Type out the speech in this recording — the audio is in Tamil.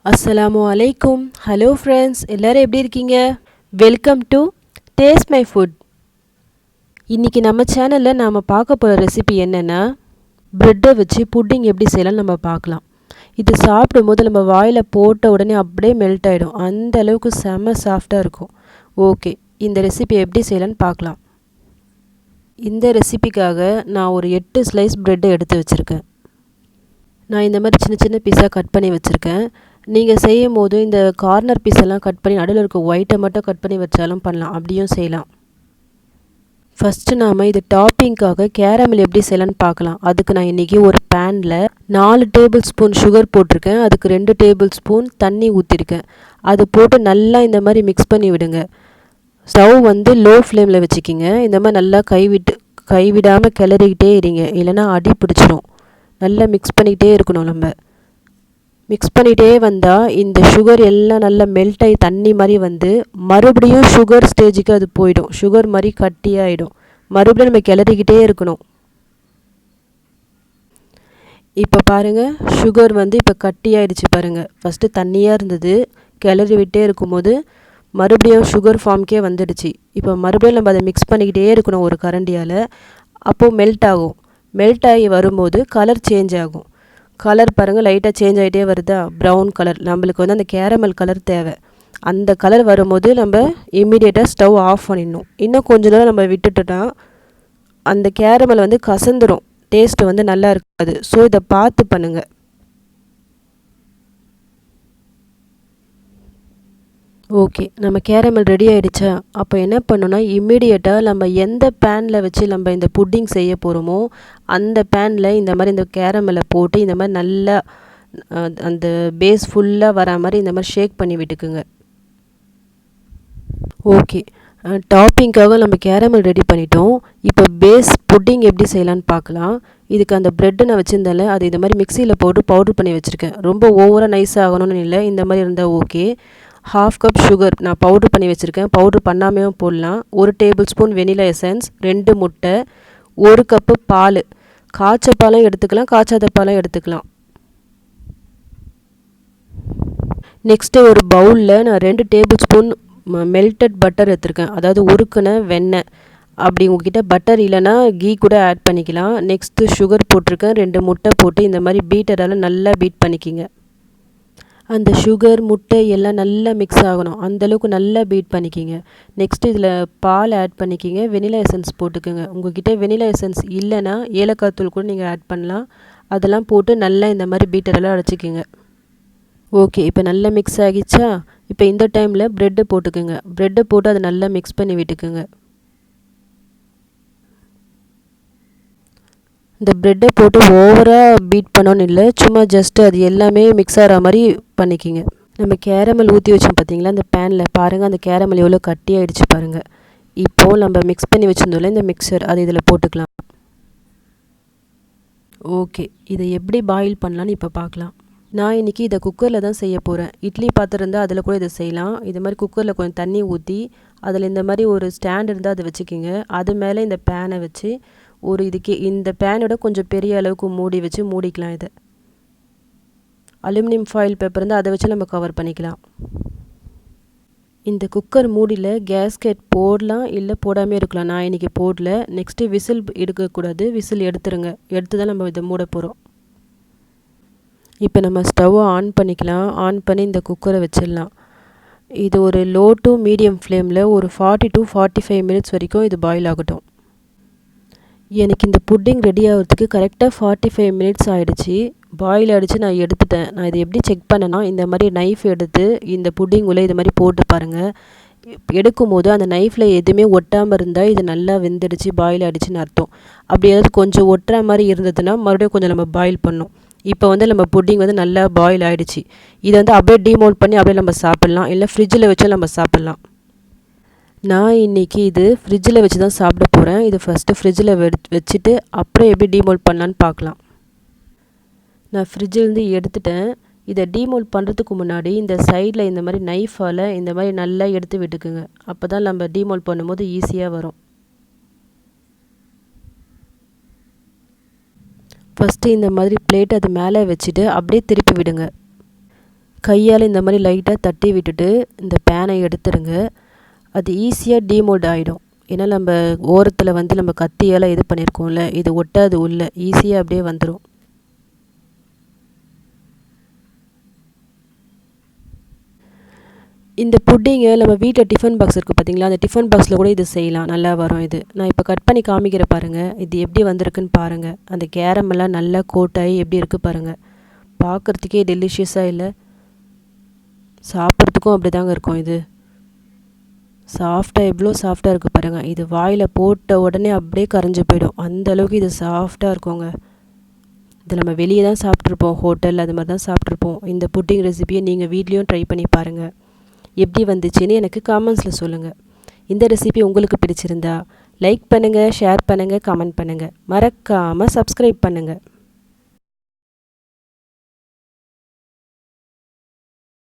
அஸ்ஸலாமு அலைக்கும். ஹலோ ஃப்ரெண்ட்ஸ், எல்லோரும் எப்படி இருக்கீங்க? Welcome to taste my foot. இன்றைக்கி நம்ம சேனலில் நாம் பார்க்க போகிற ரெசிபி என்னென்னா, ப்ரெட்டை வச்சு புட்டிங் எப்படி செய்யலாம்னு நம்ம பார்க்கலாம். இது சாப்பிடும்போது நம்ம வாயில் போட்ட உடனே அப்படியே மெல்ட் ஆகிடும். அந்த அளவுக்கு செம சாஃப்டாக இருக்கும். ஓகே, இந்த ரெசிபி எப்படி செய்யலான்னு பார்க்கலாம். இந்த ரெசிபிக்காக நான் ஒரு 8 ஸ்லைஸ் ப்ரெட்டை எடுத்து வச்சுருக்கேன். நான் இந்த மாதிரி சின்ன சின்ன பீஸாக கட் பண்ணி வச்சுருக்கேன். நீங்கள் செய்யும் போது இந்த கார்னர் பீஸெல்லாம் கட் பண்ணி நடுவில் இருக்க ஒயிட்டை மட்டும் கட் பண்ணி வச்சாலும் பண்ணலாம், அப்படியும் செய்யலாம். ஃபஸ்ட்டு நாம் இது டாப்பிங்காக கேரமல் எப்படி செய்யலான்னு பார்க்கலாம். அதுக்கு நான் இன்றைக்கி ஒரு பேனில் 4 டேபிள் ஸ்பூன் சுகர் போட்டிருக்கேன். அதுக்கு 2 டேபிள் ஸ்பூன் தண்ணி ஊற்றிருக்கேன். அது போட்டு நல்லா இந்த மாதிரி மிக்ஸ் பண்ணி விடுங்க. ஸ்டவ் லோ ஃப்ளேமில் வச்சுக்கிங்க. இந்த மாதிரி நல்லா கைவிடாமல் கிளறிக்கிட்டே இருங்க, இல்லைனா அடி பிடிச்சிரும். நல்லா மிக்ஸ் பண்ணிக்கிட்டே இருக்கணும். நம்ம மிக்ஸ் பண்ணிகிட்டே வந்தால் இந்த சுகர் எல்லாம் நல்லா மெல்ட் ஆகி தண்ணி மாதிரி மறுபடியும் சுகர் ஸ்டேஜுக்கு அது போயிடும். சுகர் மாதிரி கட்டியாகிடும். மறுபடியும் நம்ம கிளறிக்கிட்டே இருக்கணும். இப்போ பாருங்கள், சுகர் இப்போ கட்டியாயிடுச்சு பாருங்கள். ஃபஸ்ட்டு தண்ணியாக இருந்தது, கிளறி விட்டே இருக்கும்போது மறுபடியும் சுகர் ஃபார்ம்க்கே வந்துடுச்சு. இப்போ மறுபடியும் நம்ம அதை மிக்ஸ் பண்ணிக்கிட்டே இருக்கணும் ஒரு கரண்டியால். அப்போது மெல்ட் ஆகும். மெல்ட் ஆகி வரும்போது கலர் சேஞ்ச் ஆகும். கலர் பாருங்கள், லைட்டாக சேஞ்ச் ஆகிட்டே வருதா, ப்ரௌன் கலர். நம்மளுக்கு அந்த கேரமல் கலர் தேவை. அந்த கலர் வரும்போது நம்ம இம்மிடியேட்டாக ஸ்டவ் ஆஃப் பண்ணிடணும். இன்னும் கொஞ்ச நேரம் நம்ம விட்டுட்டோன்னா அந்த கேரமல் கசந்துடும். டேஸ்ட்டு நல்லா இருக்காது. ஸோ இதை பார்த்து பண்ணுங்கள். ஓகே, நம்ம கேரமல் ரெடி ஆகிடுச்சா? அப்போ என்ன பண்ணணும்னா, இம்மிடியேட்டாக நம்ம எந்த பேனில் வச்சு நம்ம இந்த புட்டிங் செய்ய போகிறோமோ அந்த பேனில் இந்த மாதிரி இந்த கேரமலை போட்டு இந்த மாதிரி நல்லா அந்த பேஸ் ஃபுல்லாக வரா மாதிரி இந்த மாதிரி ஷேக் பண்ணி விட்டுக்குங்க. ஓகே, டாப்பிங்காக நம்ம கேரமல் ரெடி பண்ணிட்டோம். இப்போ பேஸ் புட்டிங் எப்படி செய்யலான்னு பார்க்கலாம். இதுக்கு அந்த ப்ரெட்டு நான் வச்சுருந்தால அது இந்த மாதிரி மிக்சியில் போட்டு பவுட்ரு பண்ணி வச்சுருக்கேன். ரொம்ப ஓவராக நைஸ் ஆகணும்னு இல்லை, இந்த மாதிரி இருந்தால் ஓகே. 1/2 கப் சுகர் நான் பவுட்ரு பண்ணி வச்சுருக்கேன். பவுட்ரு பண்ணாமையும் போடலாம். 1 டேபிள் ஸ்பூன் வெனிலா எசன்ஸ், 2 முட்டை, 1 கப்பு பால். காய்ச்ச பாலும் எடுத்துக்கலாம், காய்ச்சாத பாலும் எடுத்துக்கலாம். நெக்ஸ்ட்டு ஒரு பவுலில் நான் 2 டேபிள் ஸ்பூன் மெல்டட் பட்டர் எடுத்துருக்கேன். அதாவது உருக்குன வெண்ணெய். அப்படி உங்ககிட்ட பட்டர் இல்லைன்னா கீ கூட ஆட் பண்ணிக்கலாம். நெக்ஸ்ட்டு சுகர் போட்டிருக்கேன். 2 முட்டை போட்டு இந்த மாதிரி பீட்டரால் நல்லா பீட் பண்ணிக்கிங்க. அந்த சுகர் முட்டை எல்லாம் நல்லா மிக்ஸ் ஆகணும். அந்தளவுக்கு நல்லா பீட் பண்ணிக்கிங்க. நெக்ஸ்ட்டு இதில் பால் ஆட் பண்ணிக்கிங்க. வெனிலா எசன்ஸ் போட்டுக்கோங்க. உங்கள்கிட்ட வெனிலா எசன்ஸ் இல்லைன்னா ஏலக்காய் தூள் கூட நீங்கள் ஆட் பண்ணலாம். அதெல்லாம் போட்டு நல்லா இந்த மாதிரி பீட்டரெல்லாம் அடைச்சிக்கிங்க. ஓகே, இப்போ நல்லா மிக்ஸ் ஆகிடுச்சா? இப்போ இந்த டைமில் ப்ரெட்டு போட்டுக்குங்க. ப்ரெட்டை போட்டு அதை நல்லா மிக்ஸ் பண்ணி விட்டுக்குங்க. இந்த ப்ரெட்டை போட்டு ஓவராக பீட் பண்ணோன்னு இல்லை, சும்மா ஜஸ்ட்டு அது எல்லாமே மிக்ஸ் ஆகிற மாதிரி பண்ணிக்கிங்க. நம்ம கேரமல் ஊற்றி வச்சோம் பார்த்தீங்களா அந்த பேனில், பாருங்கள் அந்த கேரமல் எவ்வளோ கட்டி ஆகிடுச்சு பாருங்கள். இப்போது நம்ம மிக்ஸ் பண்ணி வச்சுருந்தோம்ல இந்த மிக்சர், அதை இதில் போட்டுக்கலாம். ஓகே, இதை எப்படி பாயில் பண்ணலான்னு இப்போ பார்க்கலாம். நான் இன்றைக்கி இதை குக்கரில் தான் செய்ய போகிறேன். இட்லி பாத்திரம் இருந்தால் அதில் கூட இதை செய்யலாம். இது மாதிரி குக்கரில் கொஞ்சம் தண்ணி ஊற்றி அதில் இந்த மாதிரி ஒரு ஸ்டாண்ட் இருந்தால் அதை வச்சுக்கிங்க. அது மேலே இந்த பேனை வச்சு இந்த பேனோட கொஞ்சம் பெரிய அளவுக்கு மூடி வச்சு மூடிக்கலாம். இதை அலுமினியம் ஃபாயில் பேப்பர் இருந்தால் அதை வச்சு நம்ம கவர் பண்ணிக்கலாம். இந்த குக்கர் மூடியில் கேஸ்கெட் போடலாம், இல்லை போடாமல் இருக்கலாம். நான் இன்றைக்கி போடல. நெக்ஸ்ட்டு விசில் எடுக்கக்கூடாது, விசில் எடுத்துருங்க. எடுத்து தான் நம்ம இதை மூட போகிறோம். இப்போ நம்ம ஸ்டவ்வை ஆன் பண்ணிக்கலாம். ஆன் பண்ணி இந்த குக்கரை வச்சிடலாம். இது ஒரு லோ டு மீடியம் ஃப்ளேமில் ஒரு 40 to 45 மினிட்ஸ் வரைக்கும் இது பாயில் ஆகட்டும். எனக்கு இந்த புட்டிங் ரெடி ஆகிறதுக்கு கரெக்டாக 45 மினிட்ஸ் ஆகிடுச்சு. பாயில் ஆகிடுச்சு, நான் எடுத்துட்டேன். நான் இதை எப்படி செக் பண்ணேன்னா, இந்த மாதிரி நைஃப் எடுத்து இந்த புட்டிங் உள்ளே இது மாதிரி போட்டு பாருங்கள். எடுக்கும்போது அந்த நைஃப்பில் எதுவுமே ஒட்டாமல் இருந்தால் இது நல்லா வெந்துடுச்சு, பாயில் ஆகிடுச்சின்னு அர்த்தம். அப்படி ஏதாவது கொஞ்சம் ஒட்டுற மாதிரி இருந்ததுன்னா மறுபடியும் கொஞ்சம் நம்ம பாயில் பண்ணணும். இப்போ நம்ம புட்டிங் நல்லா பாயில் ஆகிடுச்சு. இதை அப்படியே டீமோல்ட் பண்ணி அப்படியே நம்ம சாப்பிட்லாம், இல்லை ஃப்ரிட்ஜில் வச்சு நம்ம சாப்பிட்லாம். நான் இன்றைக்கி இது ஃப்ரிட்ஜில் வச்சு தான் சாப்பிட போகிறேன். இது ஃபஸ்ட்டு ஃப்ரிட்ஜில் வச்சுட்டு அப்புறம் எப்படி டீமோல்ட் பண்ணலான்னு பார்க்கலாம். நான் ஃப்ரிட்ஜிலேருந்து எடுத்துட்டேன். இதை டீமோல்ட் பண்ணுறதுக்கு முன்னாடி இந்த சைடில் இந்த மாதிரி நைஃபால் இந்த மாதிரி நல்லா எடுத்து விட்டுக்குங்க. அப்போ தான் நம்ம டீமோல்ட் பண்ணும்போது ஈஸியாக வரும். ஃபஸ்ட்டு இந்த மாதிரி பிளேட் அது மேலே வச்சுட்டு அப்படியே திருப்பி விடுங்க. கையால் இந்த மாதிரி லைட்டாக தட்டி விட்டுட்டு இந்த பேனை எடுத்துருங்க. அது ஈஸியாக டீமோல்ட் ஆகிடும். ஏன்னா நம்ம ஓரத்தில் வந்து நம்ம கத்தியால் இது பண்ணியிருக்கோம்ல, இது ஒட்டாது உள்ள ஈஸியாக அப்படியே வந்துடும். இந்த புட்டிங்கை நம்ம வீட்டில் டிஃபன் பாக்ஸ் இருக்குது பார்த்தீங்களா, அந்த டிஃபன் பாக்ஸில் கூட இது செய்யலாம், நல்லா வரும். இது நான் இப்போ கட் பண்ணி காமிக்கிற பாருங்கள், இது எப்படி வந்திருக்குன்னு பாருங்கள். அந்த கேரமெல்லாம் நல்லா கோட்டாகி எப்படி இருக்குது பாருங்கள். பார்க்குறதுக்கே டெலிஷியஸாக இல்லை, சாப்பிட்றதுக்கும் அப்படி தாங்க இருக்கும். இது சாஃப்டாக எவ்வளோ சாஃப்டாக இருக்குது பாருங்கள். இது வாயில் போட்ட உடனே அப்படியே கரைஞ்சி போயிடும், அந்தளவுக்கு இது சாஃப்டாக இருக்குங்க. இது நம்ம வெளியே தான் சாப்பிட்ருப்போம், ஹோட்டல் அது மாதிரி தான் சாப்பிட்ருப்போம். இந்த புட்டிங் ரெசிபியை நீங்கள் வீட்லேயும் ட்ரை பண்ணி பாருங்கள். எப்படி வந்துச்சுன்னு எனக்கு காமெண்ட்ஸில் சொல்லுங்கள். இந்த ரெசிபி உங்களுக்கு பிடிச்சிருந்தா லைக் பண்ணுங்கள், ஷேர் பண்ணுங்கள், கமெண்ட் பண்ணுங்கள். மறக்காமல் சப்ஸ்கிரைப் பண்ணுங்கள்.